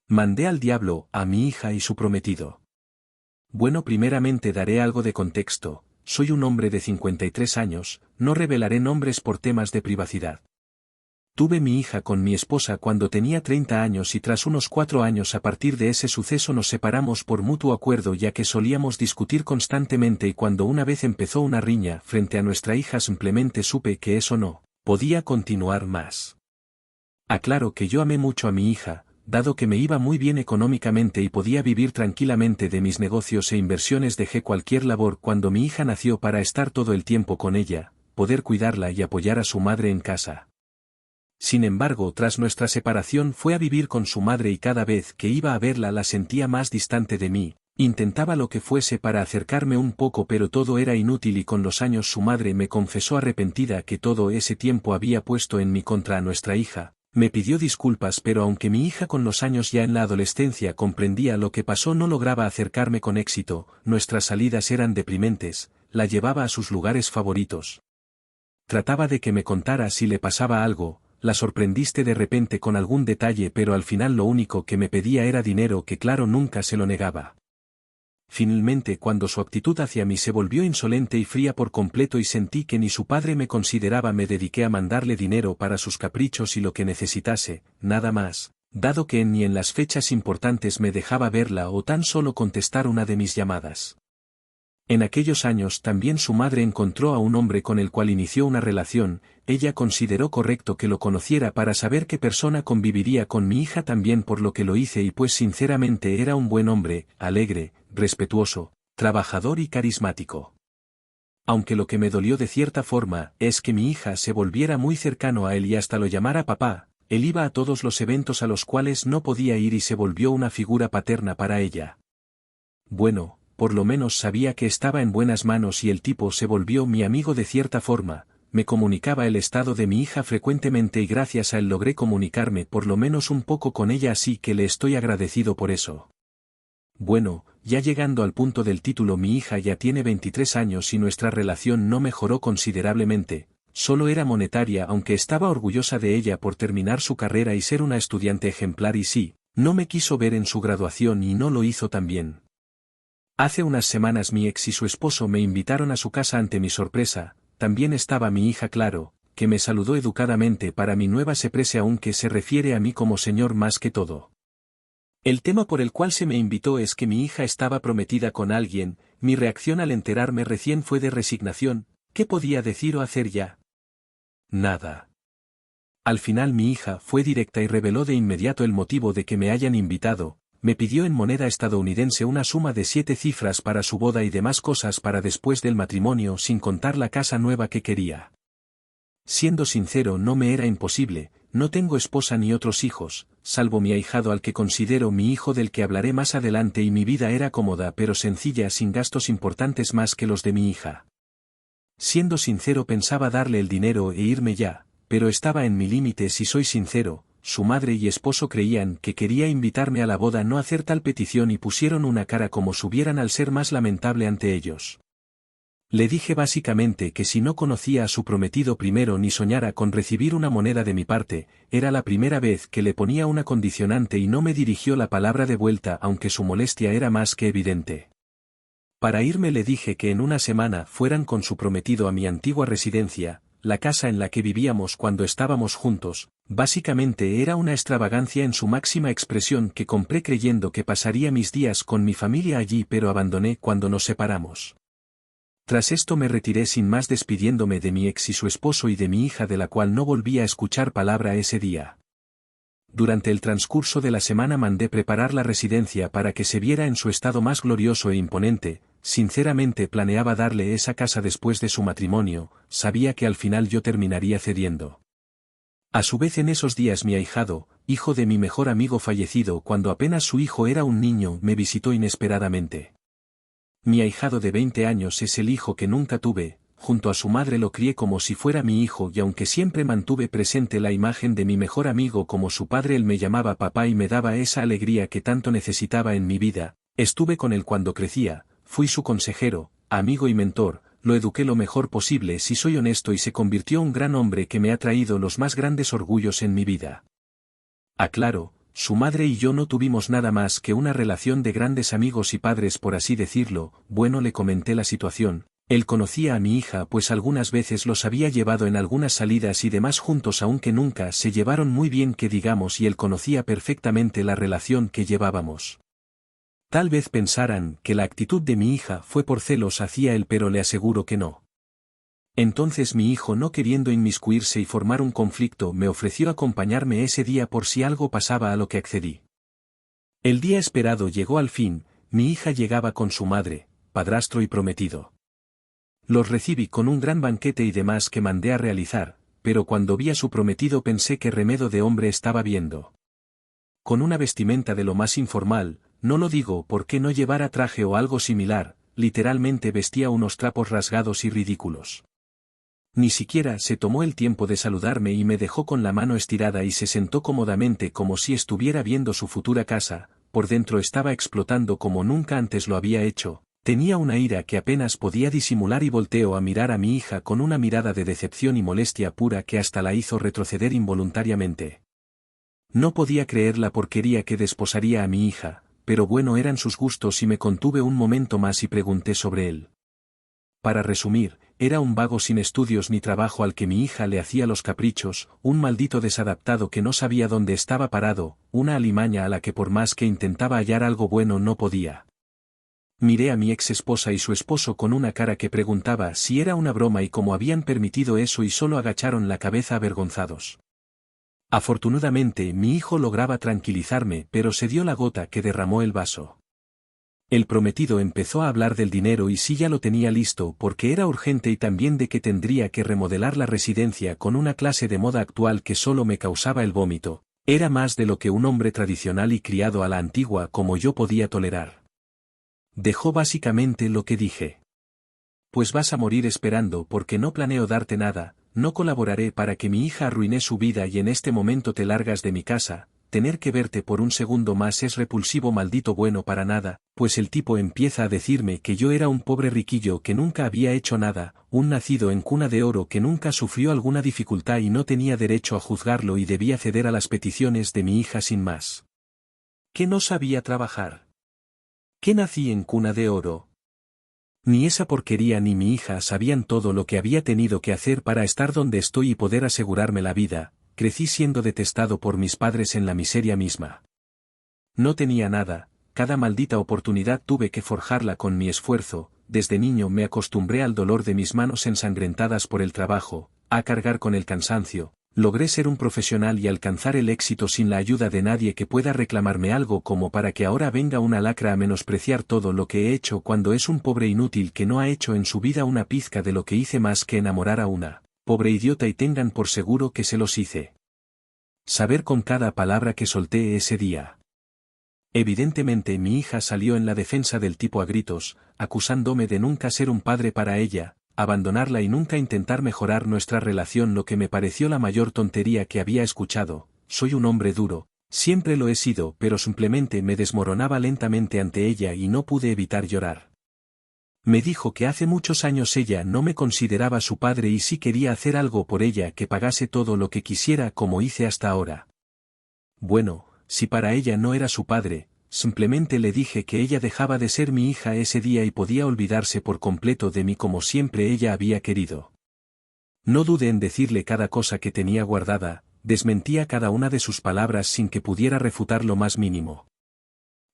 Mandé al diablo a mi hija y su prometido. Bueno, primeramente daré algo de contexto. Soy un hombre de 53 años, no revelaré nombres por temas de privacidad. Tuve mi hija con mi esposa cuando tenía 30 años y tras unos 4 años a partir de ese suceso nos separamos por mutuo acuerdo ya que solíamos discutir constantemente y cuando una vez empezó una riña frente a nuestra hija simplemente supe que eso no podía continuar más. Aclaro que yo amé mucho a mi hija, dado que me iba muy bien económicamente y podía vivir tranquilamente de mis negocios e inversiones dejé cualquier labor cuando mi hija nació para estar todo el tiempo con ella, poder cuidarla y apoyar a su madre en casa. Sin embargo, tras nuestra separación fue a vivir con su madre y cada vez que iba a verla la sentía más distante de mí, intentaba lo que fuese para acercarme un poco pero todo era inútil y con los años su madre me confesó arrepentida que todo ese tiempo había puesto en mi contra a nuestra hija. Me pidió disculpas pero aunque mi hija con los años ya en la adolescencia comprendía lo que pasó no lograba acercarme con éxito, nuestras salidas eran deprimentes, la llevaba a sus lugares favoritos. Trataba de que me contara si le pasaba algo, la sorprendiste de repente con algún detalle pero al final lo único que me pedía era dinero que claro nunca se lo negaba. Finalmente cuando su actitud hacia mí se volvió insolente y fría por completo y sentí que ni su padre me consideraba me dediqué a mandarle dinero para sus caprichos y lo que necesitase, nada más, dado que ni en las fechas importantes me dejaba verla o tan solo contestar una de mis llamadas. En aquellos años también su madre encontró a un hombre con el cual inició una relación, ella consideró correcto que lo conociera para saber qué persona conviviría con mi hija también por lo que lo hice y pues sinceramente era un buen hombre, alegre, respetuoso, trabajador y carismático. Aunque lo que me dolió de cierta forma es que mi hija se volviera muy cercano a él y hasta lo llamara papá, él iba a todos los eventos a los cuales no podía ir y se volvió una figura paterna para ella. Bueno, por lo menos sabía que estaba en buenas manos y el tipo se volvió mi amigo de cierta forma, me comunicaba el estado de mi hija frecuentemente y gracias a él logré comunicarme por lo menos un poco con ella así que le estoy agradecido por eso. Bueno, ya llegando al punto del título mi hija ya tiene 23 años y nuestra relación no mejoró considerablemente, solo era monetaria aunque estaba orgullosa de ella por terminar su carrera y ser una estudiante ejemplar y sí, no me quiso ver en su graduación y no lo hizo tan bien. Hace unas semanas mi ex y su esposo me invitaron a su casa ante mi sorpresa, también estaba mi hija claro, que me saludó educadamente para mi nueva se prese aunque se refiere a mí como señor más que todo. El tema por el cual se me invitó es que mi hija estaba prometida con alguien, mi reacción al enterarme recién fue de resignación, ¿qué podía decir o hacer ya? Nada. Al final mi hija fue directa y reveló de inmediato el motivo de que me hayan invitado. Me pidió en moneda estadounidense una suma de 7 cifras para su boda y demás cosas para después del matrimonio sin contar la casa nueva que quería. Siendo sincero no me era imposible, no tengo esposa ni otros hijos, salvo mi ahijado al que considero mi hijo del que hablaré más adelante y mi vida era cómoda pero sencilla sin gastos importantes más que los de mi hija. Siendo sincero pensaba darle el dinero e irme ya, pero estaba en mi límite si soy sincero. Su madre y esposo creían que quería invitarme a la boda no hacer tal petición y pusieron una cara como subieran al ser más lamentable ante ellos. Le dije básicamente que si no conocía a su prometido primero ni soñara con recibir una moneda de mi parte, era la primera vez que le ponía una condicionante y no me dirigió la palabra de vuelta aunque su molestia era más que evidente. Para irme le dije que en una semana fueran con su prometido a mi antigua residencia, la casa en la que vivíamos cuando estábamos juntos, básicamente era una extravagancia en su máxima expresión que compré creyendo que pasaría mis días con mi familia allí pero abandoné cuando nos separamos. Tras esto me retiré sin más despidiéndome de mi ex y su esposo y de mi hija de la cual no volví a escuchar palabra ese día. Durante el transcurso de la semana mandé preparar la residencia para que se viera en su estado más glorioso e imponente. Sinceramente planeaba darle esa casa después de su matrimonio, sabía que al final yo terminaría cediendo. A su vez en esos días mi ahijado, hijo de mi mejor amigo fallecido cuando apenas su hijo era un niño, me visitó inesperadamente. Mi ahijado de 20 años es el hijo que nunca tuve, junto a su madre lo crié como si fuera mi hijo y aunque siempre mantuve presente la imagen de mi mejor amigo como su padre él me llamaba papá y me daba esa alegría que tanto necesitaba en mi vida, estuve con él cuando crecía. Fui su consejero, amigo y mentor, lo eduqué lo mejor posible si soy honesto y se convirtió en un gran hombre que me ha traído los más grandes orgullos en mi vida. Aclaro, Su madre y yo no tuvimos nada más que una relación de grandes amigos y padres por así decirlo. Bueno, le comenté la situación. Él conocía a mi hija pues algunas veces los había llevado en algunas salidas y demás juntos aunque nunca se llevaron muy bien que digamos y él conocía perfectamente la relación que llevábamos. Tal vez pensaran que la actitud de mi hija fue por celos hacia él pero le aseguro que no. Entonces mi hijo no queriendo inmiscuirse y formar un conflicto me ofreció acompañarme ese día por si algo pasaba a lo que accedí. El día esperado llegó al fin, mi hija llegaba con su madre, padrastro y prometido. Los recibí con un gran banquete y demás que mandé a realizar, pero cuando vi a su prometido pensé que remedo de hombre estaba viendo. Con una vestimenta de lo más informal, no lo digo porque no llevara traje o algo similar, literalmente vestía unos trapos rasgados y ridículos. Ni siquiera se tomó el tiempo de saludarme y me dejó con la mano estirada y se sentó cómodamente como si estuviera viendo su futura casa, por dentro estaba explotando como nunca antes lo había hecho. Tenía una ira que apenas podía disimular y volteó a mirar a mi hija con una mirada de decepción y molestia pura que hasta la hizo retroceder involuntariamente. No podía creer la porquería que desposaría a mi hija, pero bueno eran sus gustos y me contuve un momento más y pregunté sobre él. Para resumir, era un vago sin estudios ni trabajo al que mi hija le hacía los caprichos, un maldito desadaptado que no sabía dónde estaba parado, una alimaña a la que por más que intentaba hallar algo bueno no podía. Miré a mi ex esposa y su esposo con una cara que preguntaba si era una broma y cómo habían permitido eso y solo agacharon la cabeza avergonzados. Afortunadamente mi hijo lograba tranquilizarme pero se dio la gota que derramó el vaso. El prometido empezó a hablar del dinero y si ya lo tenía listo porque era urgente y también de que tendría que remodelar la residencia con una clase de moda actual que solo me causaba el vómito, era más de lo que un hombre tradicional y criado a la antigua como yo podía tolerar. Dejó básicamente lo que dije. Pues vas a morir esperando porque no planeo darte nada, no colaboraré para que mi hija arruine su vida y en este momento te largas de mi casa, tener que verte por un segundo más es repulsivo maldito bueno para nada, pues el tipo empieza a decirme que yo era un pobre riquillo que nunca había hecho nada, un nacido en cuna de oro que nunca sufrió alguna dificultad y no tenía derecho a juzgarlo y debía ceder a las peticiones de mi hija sin más. ¿Que no sabía trabajar? ¿Que nací en cuna de oro? Ni esa porquería ni mi hija sabían todo lo que había tenido que hacer para estar donde estoy y poder asegurarme la vida, crecí siendo detestado por mis padres en la miseria misma. No tenía nada, cada maldita oportunidad tuve que forjarla con mi esfuerzo, desde niño me acostumbré al dolor de mis manos ensangrentadas por el trabajo, a cargar con el cansancio. Logré ser un profesional y alcanzar el éxito sin la ayuda de nadie que pueda reclamarme algo como para que ahora venga una lacra a menospreciar todo lo que he hecho cuando es un pobre inútil que no ha hecho en su vida una pizca de lo que hice más que enamorar a una pobre idiota y tengan por seguro que se los hice saber con cada palabra que solté ese día. Evidentemente mi hija salió en la defensa del tipo a gritos, acusándome de nunca ser un padre para ella, abandonarla y nunca intentar mejorar nuestra relación, lo que me pareció la mayor tontería que había escuchado. Soy un hombre duro, siempre lo he sido, pero simplemente me desmoronaba lentamente ante ella y no pude evitar llorar. Me dijo que hace muchos años ella no me consideraba su padre y si quería hacer algo por ella que pagase todo lo que quisiera como hice hasta ahora. Bueno, si para ella no era su padre, simplemente le dije que ella dejaba de ser mi hija ese día y podía olvidarse por completo de mí como siempre ella había querido. No dudé en decirle cada cosa que tenía guardada, desmentía cada una de sus palabras sin que pudiera refutar lo más mínimo.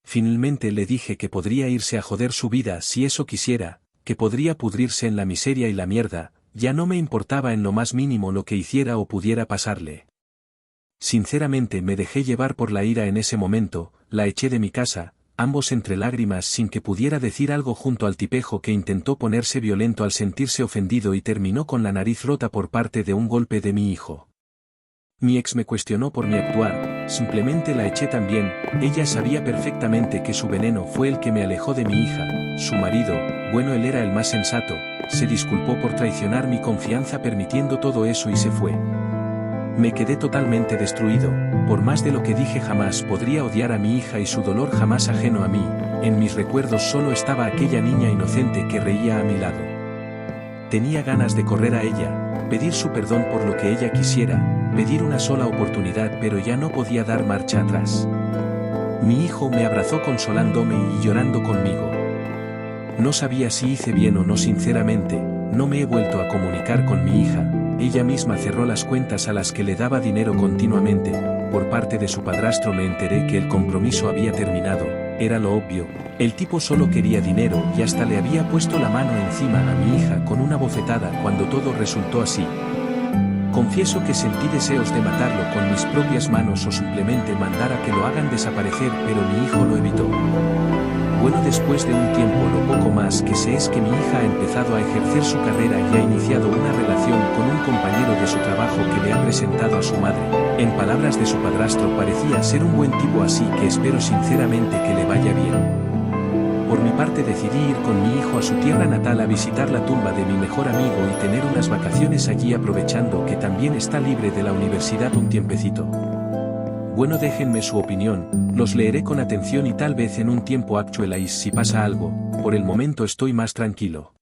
Finalmente le dije que podría irse a joder su vida si eso quisiera, que podría pudrirse en la miseria y la mierda, ya no me importaba en lo más mínimo lo que hiciera o pudiera pasarle. Sinceramente me dejé llevar por la ira en ese momento, la eché de mi casa, ambos entre lágrimas sin que pudiera decir algo junto al tipejo que intentó ponerse violento al sentirse ofendido y terminó con la nariz rota por parte de un golpe de mi hijo. Mi ex me cuestionó por mi actuar, simplemente la eché también, ella sabía perfectamente que su veneno fue el que me alejó de mi hija, su marido, bueno él era el más sensato, se disculpó por traicionar mi confianza permitiendo todo eso y se fue. Me quedé totalmente destruido, por más de lo que dije jamás podría odiar a mi hija y su dolor jamás ajeno a mí, en mis recuerdos solo estaba aquella niña inocente que reía a mi lado. Tenía ganas de correr a ella, pedir su perdón por lo que ella quisiera, pedir una sola oportunidad pero ya no podía dar marcha atrás. Mi hijo me abrazó consolándome y llorando conmigo. No sabía si hice bien o no sinceramente, no me he vuelto a comunicar con mi hija, ella misma cerró las cuentas a las que le daba dinero continuamente, por parte de su padrastro me enteré que el compromiso había terminado, era lo obvio, el tipo solo quería dinero y hasta le había puesto la mano encima a mi hija con una bofetada cuando todo resultó así. Confieso que sentí deseos de matarlo con mis propias manos o simplemente mandar a que lo hagan desaparecer, pero mi hijo lo evitó. Bueno, después de un tiempo lo poco más que sé es que mi hija ha empezado a ejercer su carrera y ha iniciado una relación con un compañero de su trabajo que le ha presentado a su madre. En palabras de su padrastro parecía ser un buen tipo, así que espero sinceramente que le vaya bien. Por mi parte decidí ir con mi hijo a su tierra natal a visitar la tumba de mi mejor amigo y tener unas vacaciones allí aprovechando que también está libre de la universidad un tiempecito. Bueno, déjenme su opinión, los leeré con atención y tal vez en un tiempo actualice si pasa algo, por el momento estoy más tranquilo.